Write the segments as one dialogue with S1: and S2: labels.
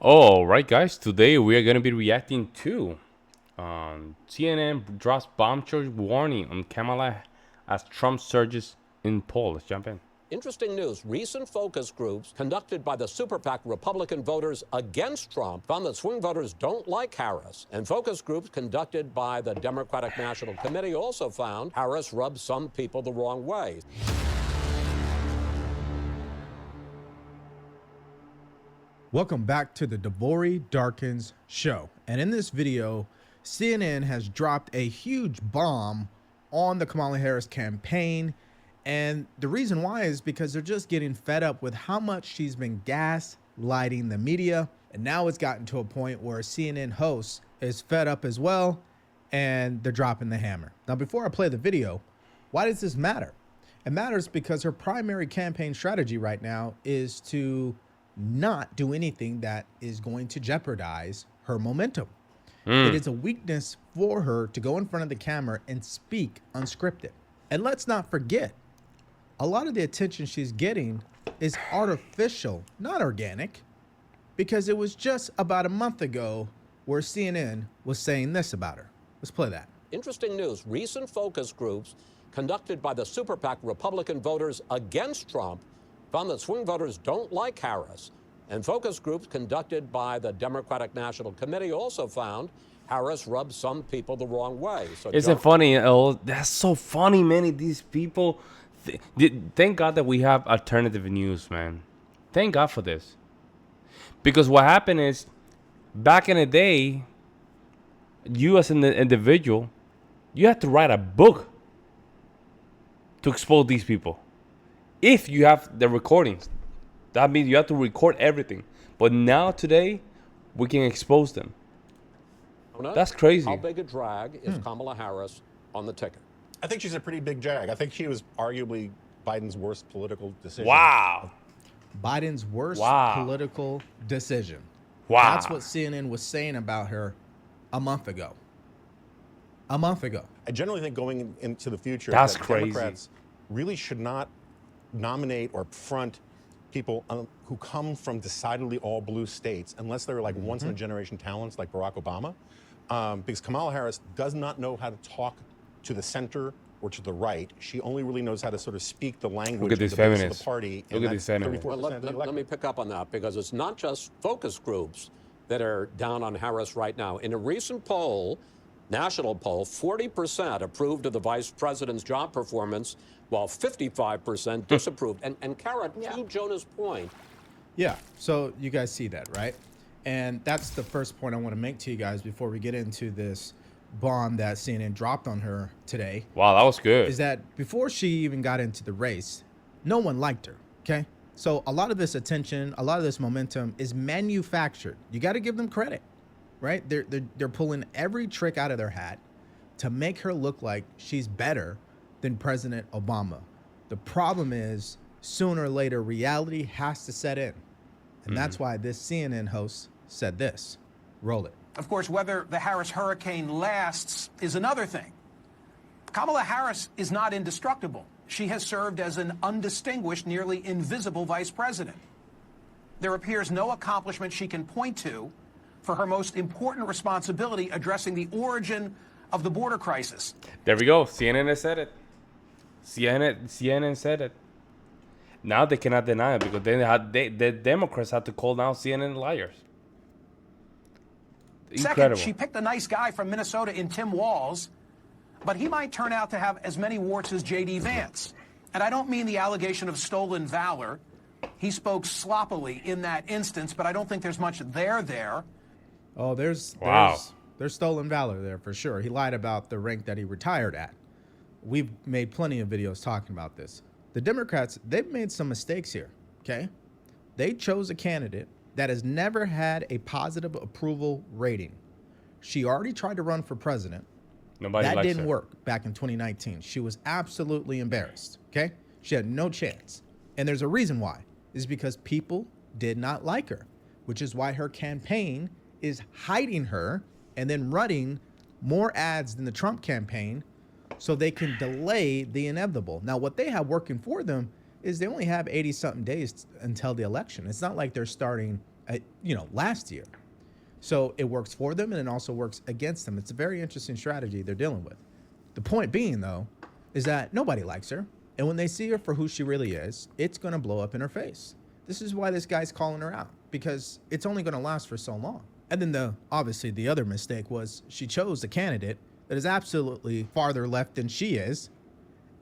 S1: All right, guys. Today we are going to be reacting to CNN drops bombshell warning on Kamala as Trump surges in poll. Let's jump in.
S2: Interesting news. Recent focus groups conducted by the super PAC Republican voters against Trump found that swing voters don't like Harris. And focus groups conducted by the Democratic National Committee also found Harris rubs some people the wrong way.
S3: Welcome back to the Devori Darkins Show. And in this video, CNN has dropped a huge bomb on the Kamala Harris campaign. And the reason why is because they're just getting fed up with how much she's been gaslighting the media. And now it's gotten to a point where a CNN host is fed up as well, and they're dropping the hammer. Now, before I play the video, why does this matter? It matters because her primary campaign strategy right now is to not do anything that is going to jeopardize her momentum. It is a weakness for her to go in front of the camera and speak unscripted. And let's not forget, a lot of the attention she's getting is artificial, not organic, because it was just about a month ago where CNN was saying this about her. Let's play that.
S2: Interesting news. Recent focus groups conducted by the super PAC Republican voters against Trump found that swing voters don't like Harris. And focus groups conducted by the Democratic National Committee also found Harris rubs some people the wrong way. So
S1: Isn't it funny? Oh, that's so funny, man. These people. Thank God that we have alternative news, man. Thank God for this. Because what happened is, back in the day, you as an individual, you had to write a book to expose these people. If you have the recordings, that means you have to record everything. But now, today, we can expose them. That's crazy.
S2: How big a drag is Kamala Harris on the ticket?
S4: I think she's a pretty big jag. I think she was arguably Biden's worst political decision.
S1: Wow.
S3: Biden's worst political decision.
S1: Wow.
S3: That's what CNN was saying about her a month ago. A month ago.
S4: I generally think going into the future,
S1: that's
S4: that
S1: crazy.
S4: Democrats really should not nominate or front people who come from decidedly all blue states unless they're like once in a generation talents like Barack Obama. Because Kamala Harris does not know how to talk to the center or to the right. She only really knows how to sort of speak the language of the base of the party.
S1: Look at these feminists.
S2: Well, let me pick up on that, because it's not just focus groups that are down on Harris right now. In a recent poll, national poll, 40% approved of the vice president's job performance, while 55% disapproved. And Kara, to Jonah's point.
S3: Yeah, so you guys see that, right? And that's the first point I want to make to you guys before we get into this bomb that CNN dropped on her today.
S1: Wow, that was good.
S3: Is that before she even got into the race, no one liked her, okay? So a lot of this attention, a lot of this momentum is manufactured. You got to give them credit, right? They're pulling every trick out of their hat to make her look like she's better than President Obama. The problem is, sooner or later, reality has to set in. And that's why this CNN host said this. Roll it.
S5: Of course, whether the Harris hurricane lasts is another thing. Kamala Harris is not indestructible. She has served as an undistinguished, nearly invisible vice president. There appears no accomplishment she can point to for her most important responsibility, addressing the origin of the border crisis.
S1: There we go. CNN has said it. CNN said it. Now they cannot deny it because the Democrats had to call now CNN liars. Incredible.
S5: Second, she picked a nice guy from Minnesota in Tim Walz, but he might turn out to have as many warts as J.D. Vance. And I don't mean the allegation of stolen valor. He spoke sloppily in that instance, but I don't think there's much there.
S3: Oh, there's stolen valor there for sure. He lied about the rank that he retired at. We've made plenty of videos talking about this. The Democrats, they've made some mistakes here, okay? They chose a candidate that has never had a positive approval rating. She already tried to run for president. That didn't work back in 2019. She was absolutely embarrassed, okay? She had no chance. And there's a reason why. It's because people did not like her, which is why her campaign is hiding her and then running more ads than the Trump campaign so they can delay the inevitable. Now, what they have working for them is they only have 80-something days until the election. It's not like they're starting last year. So it works for them and it also works against them. It's a very interesting strategy they're dealing with. The point being, though, is that nobody likes her. And when they see her for who she really is, it's going to blow up in her face. This is why this guy's calling her out, because it's only going to last for so long. And then obviously the other mistake was she chose a candidate that is absolutely farther left than she is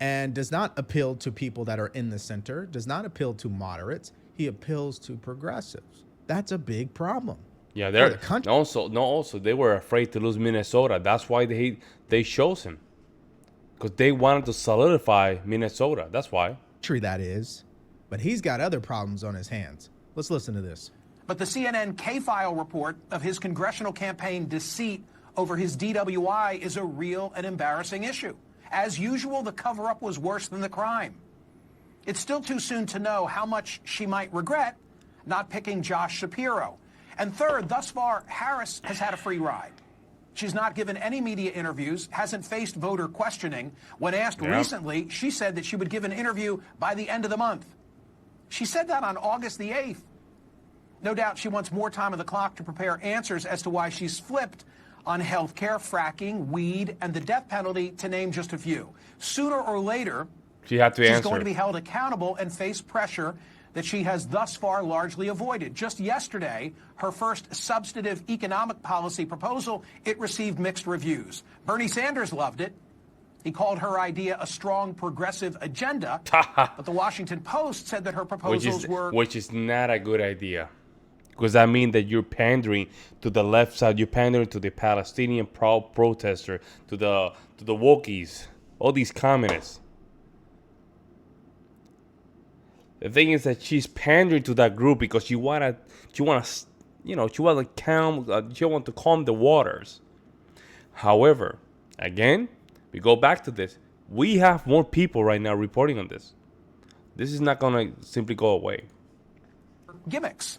S3: and does not appeal to people that are in the center, does not appeal to moderates. He appeals to progressives. That's a big problem.
S1: Yeah, also they were afraid to lose Minnesota. That's why they chose him, because they wanted to solidify Minnesota. That's why.
S3: That is, but he's got other problems on his hands. Let's listen to this.
S5: But the CNN K-File report of his congressional campaign deceit over his DWI is a real and embarrassing issue. As usual, the cover-up was worse than the crime. It's still too soon to know how much she might regret not picking Josh Shapiro. And third, thus far, Harris has had a free ride. She's not given any media interviews, hasn't faced voter questioning. When asked recently, she said that she would give an interview by the end of the month. She said that on August the 8th. No doubt she wants more time on the clock to prepare answers as to why she's flipped on health care, fracking, weed, and the death penalty, to name just a few. Sooner or later, she's going to be held accountable and face pressure that she has thus far largely avoided. Just yesterday, her first substantive economic policy proposal, it received mixed reviews. Bernie Sanders loved it. He called her idea a strong progressive agenda. But the Washington Post said that her proposals were...
S1: Which is not a good idea. Because that means that you're pandering to the left side. You're pandering to the Palestinian protester, to the wokies, all these communists. The thing is that she's pandering to that group because she want to calm the waters. However, again, we go back to this. We have more people right now reporting on this. This is not going to simply go away.
S5: Gimmicks.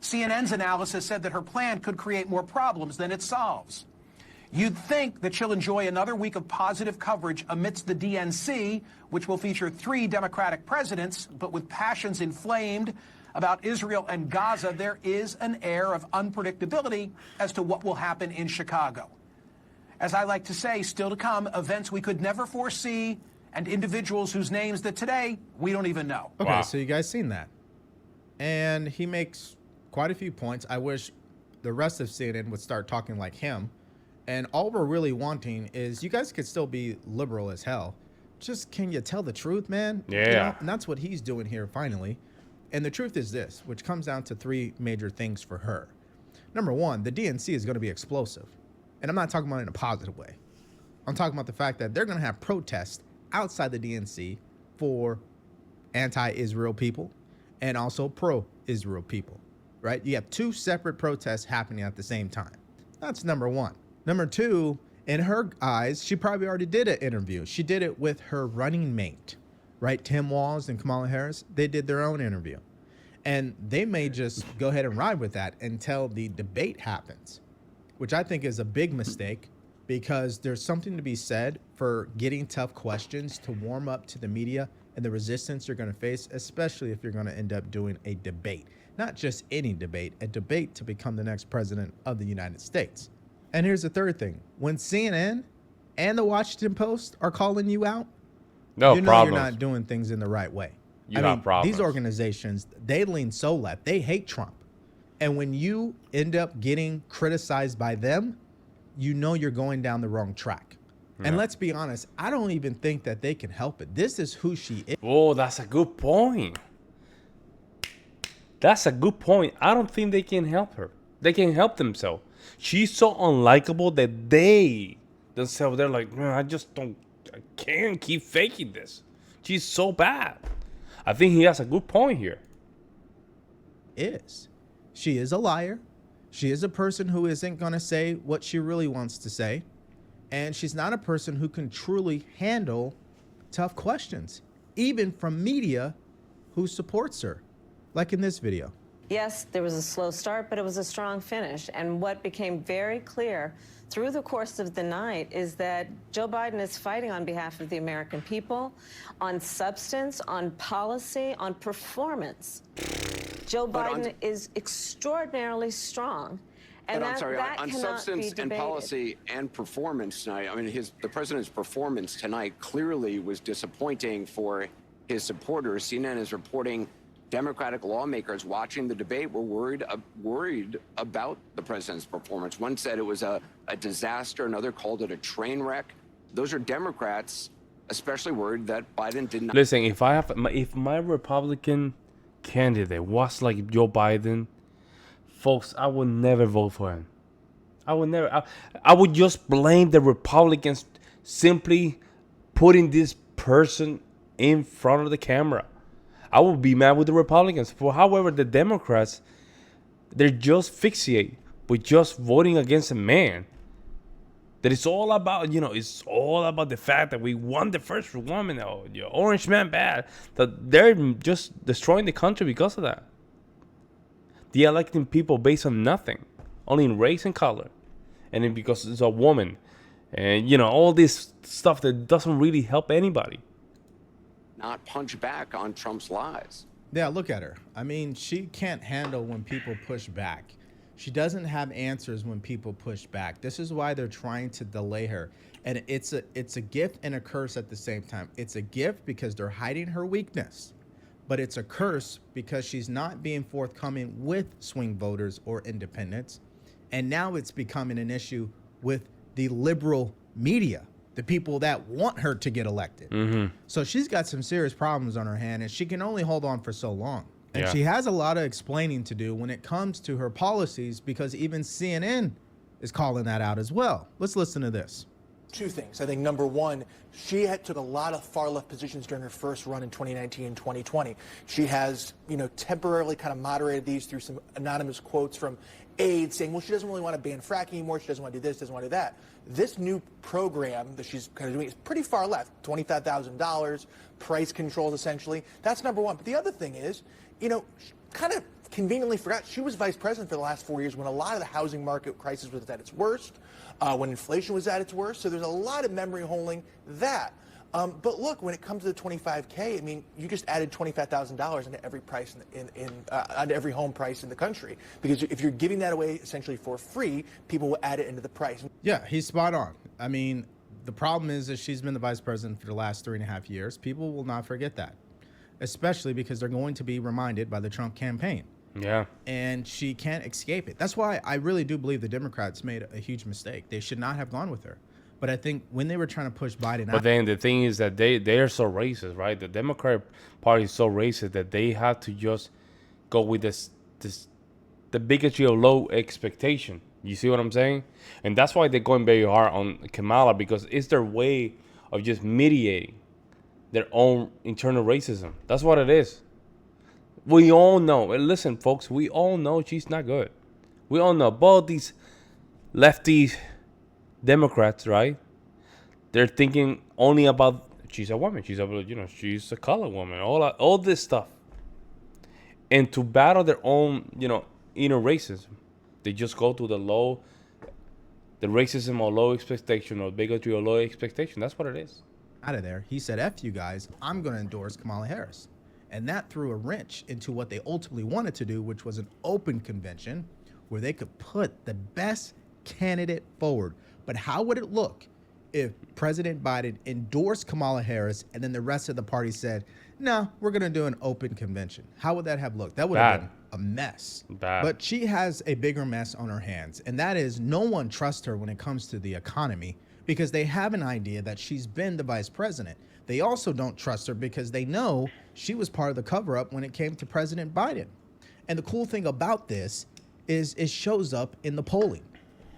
S5: CNN's analysis said that her plan could create more problems than it solves. You'd think that she'll enjoy another week of positive coverage amidst the DNC, which will feature 3 Democratic presidents, but with passions inflamed about Israel and Gaza, there is an air of unpredictability as to what will happen in Chicago. As I like to say, still to come, events we could never foresee and individuals whose names that today we don't even know.
S3: Okay, so you guys seen that. And he makes quite a few points. I wish the rest of CNN would start talking like him. And all we're really wanting is you guys could still be liberal as hell. Just, can you tell the truth, man?
S1: Yeah.
S3: And that's what he's doing here finally. And the truth is this, which comes down to 3 major things for her. Number 1, the DNC is going to be explosive. And I'm not talking about it in a positive way. I'm talking about the fact that they're going to have protests outside the DNC for anti-Israel people and also pro-Israel people, right? You have 2 separate protests happening at the same time. That's number 1. Number 2, in her eyes, she probably already did an interview. She did it with her running mate, right? Tim Walz and Kamala Harris. They did their own interview. And they may just go ahead and ride with that until the debate happens, which I think is a big mistake, because there's something to be said for getting tough questions to warm up to the media and the resistance you're going to face, especially if you're going to end up doing a debate. Not just any debate, a debate to become the next president of the United States. And here's the third thing. When CNN and the Washington Post are calling you out, you know you're not doing things in the right way. These organizations, they lean so left. They hate Trump. And when you end up getting criticized by them, you know you're going down the wrong track. Yeah. And let's be honest, I don't even think that they can help it. This is who she is.
S1: Oh, that's a good point. That's a good point. I don't think they can help her. They can help themselves. She's so unlikable that they themselves, they're like, man, I can't keep faking this. She's so bad. I think he has a good point here.
S3: She is a liar. She is a person who isn't going to say what she really wants to say. And she's not a person who can truly handle tough questions, even from media who supports her, like in this video.
S6: Yes, there was a slow start, but it was a strong finish. And what became very clear through the course of the night is that Joe Biden is fighting on behalf of the American people, on substance, on policy, on performance. Joe
S7: But
S6: Biden is extraordinarily strong. And
S7: But I'm sorry,
S6: that
S7: on
S6: cannot
S7: substance
S6: be
S7: and
S6: debated.
S7: policy and performance tonight, I mean, the president's performance tonight clearly was disappointing for his supporters. CNN is reporting Democratic lawmakers watching the debate were worried about the president's performance. One said it was a disaster. Another called it a train wreck. Those are Democrats especially worried that Biden did not.
S1: Listen, if my Republican candidate was like Joe Biden, folks, I would never vote for him. I would never. I would just blame the Republicans simply putting this person in front of the camera. I would be mad with the Republicans. However, the Democrats, they're just fixated with just voting against a man. That it's all about, it's all about the fact that we won the first woman. Oh, orange man bad. That they're just destroying the country because of that. They're electing people based on nothing, only in race and color, and then because it's a woman, and all this stuff that doesn't really help anybody.
S7: Not punch back on Trump's lies.
S3: Yeah, look at her. I mean, she can't handle when people push back. She doesn't have answers when people push back. This is why they're trying to delay her. And it's a gift and a curse at the same time. It's a gift because they're hiding her weakness, but it's a curse because she's not being forthcoming with swing voters or independents. And now it's becoming an issue with the liberal media, the people that want her to get elected. So she's got some serious problems on her hand, and she can only hold on for so long. And she has a lot of explaining to do when it comes to her policies, because even CNN is calling that out as well. Let's listen to this.
S8: Two things. I think number one, she took a lot of far left positions during her first run in 2019 and 2020. She has, temporarily kind of moderated these through some anonymous quotes from aides saying, well, she doesn't really want to ban fracking anymore. She doesn't want to do this, doesn't want to do that. This new program that she's kind of doing is pretty far left, $25,000, price controls essentially. That's number one. But the other thing is, kind of conveniently forgot she was vice president for the last 4 years when a lot of the housing market crisis was at its worst, when inflation was at its worst. So there's a lot of memory holding that. But look, when it comes to the $25K, I mean, you just added $25,000 into every price onto every home price in the country, because if you're giving that away essentially for free, people will add it into the price.
S3: Yeah, he's spot on. I mean, the problem is that she's been the vice president for the last 3.5 years. People will not forget that, especially because they're going to be reminded by the Trump campaign.
S1: Yeah.
S3: And she can't escape it. That's why I really do believe the Democrats made a huge mistake. They should not have gone with her. But I think when they were trying to push Biden out.
S1: But then the thing is that they are so racist, right? The Democratic Party is so racist that they have to just go with the bigotry of low expectation. You see what I'm saying? And that's why they're going very hard on Kamala, because it's their way of just mediating their own internal racism. That's what it is. We all know. Listen, folks, we all know she's not good. We all know. Both these lefty Democrats, right? They're thinking only about she's a woman. She's a colored woman. All this stuff. And to battle their own, inner racism, they just go to the racism or low expectation or bigotry or low expectation. That's what it is.
S3: Out of there, he said, F you guys, I'm going to endorse Kamala Harris. And that threw a wrench into what they ultimately wanted to do, which was an open convention where they could put the best candidate forward. But how would it look if President Biden endorsed Kamala Harris and then the rest of the party said, no, we're going to do an open convention? How would that have looked? That would have been a mess.
S1: Bad.
S3: But she has a bigger mess on her hands, and that is no one trusts her when it comes to the economy, because they have an idea that she's been the vice president. They also don't trust her because they know she was part of the cover-up when it came to President Biden. And the cool thing about this is it shows up in the polling.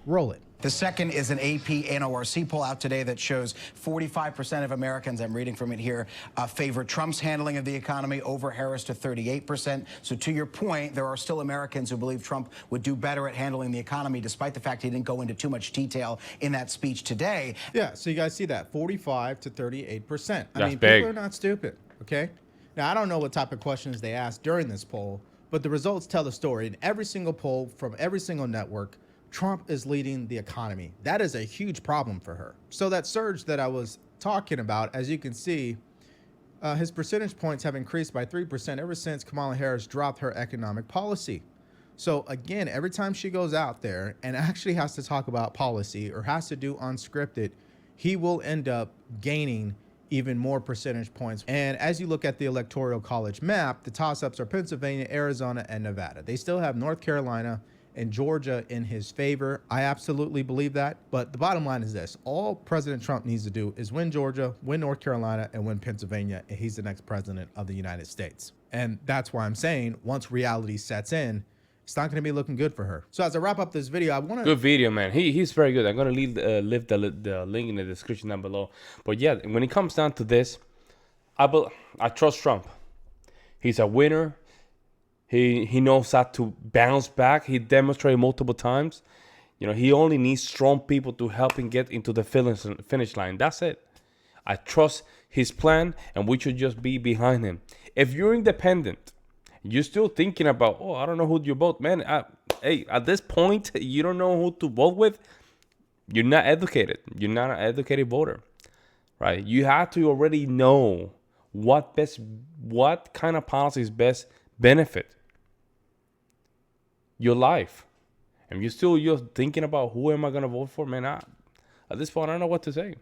S3: Roll it.
S9: The second is an AP NORC poll out today that shows 45% of Americans, I'm reading from it here, favor Trump's handling of the economy over Harris to 38%. So to your point, there are still Americans who believe Trump would do better at handling the economy, despite the fact he didn't go into too much detail in that speech today.
S3: Yeah, so you guys see that, 45 to 38%. I mean,
S1: big.
S3: people are not stupid, okay? Now, I don't know what type of questions they asked during this poll, but the results tell the story. In every single poll from every single network, Trump is leading the economy. That is a huge problem for her. So that surge that I was talking about, as you can see, His percentage points have increased by 3% ever since Kamala Harris dropped her economic policy. So again, every time she goes out there and actually has to talk about policy or has to do unscripted, he will end up gaining even more percentage points. And as you look at the electoral college map, the toss-ups are Pennsylvania, Arizona, and Nevada. They still have North Carolina and Georgia in his favor. I absolutely believe that. But the bottom line is this: all President Trump needs to do is win Georgia, win North Carolina, and win Pennsylvania, and he's the next president of the United States. And that's why I'm saying once reality sets in, it's not going to be looking good for her. So as I wrap up this video, I want to...
S1: Good video, man. He's very good. I'm going to leave the link in the description down below. But yeah, when it comes down to this, I trust Trump. He's a winner. He knows how to bounce back. He demonstrated multiple times. You know, he only needs strong people to help him get into the finish line. That's it. I trust his plan, and we should just be behind him. If you're independent, you're still thinking about, oh, I don't know who you vote, man. Hey, at this point, you don't know who to vote with. You're not educated. You're not an educated voter, right? You have to already know what kind of policies best benefit your life. And you're thinking about who am I gonna vote for, man. At this point, I don't know what to say.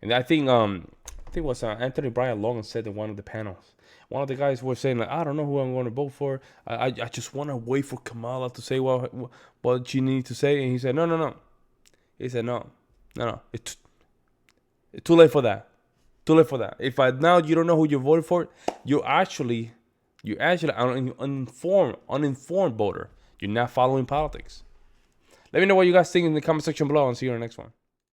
S1: And I think it was Anthony Brian Logan said in one of the panels. One of the guys was saying, like, I don't know who I'm going to vote for. I just want to wait for Kamala to say what she needs to say. And he said, no. He said, no. It's too late for that. If now you don't know who you're voting for, you're actually an uninformed voter. You're not following politics. Let me know what you guys think in the comment section below, and see you in the next one.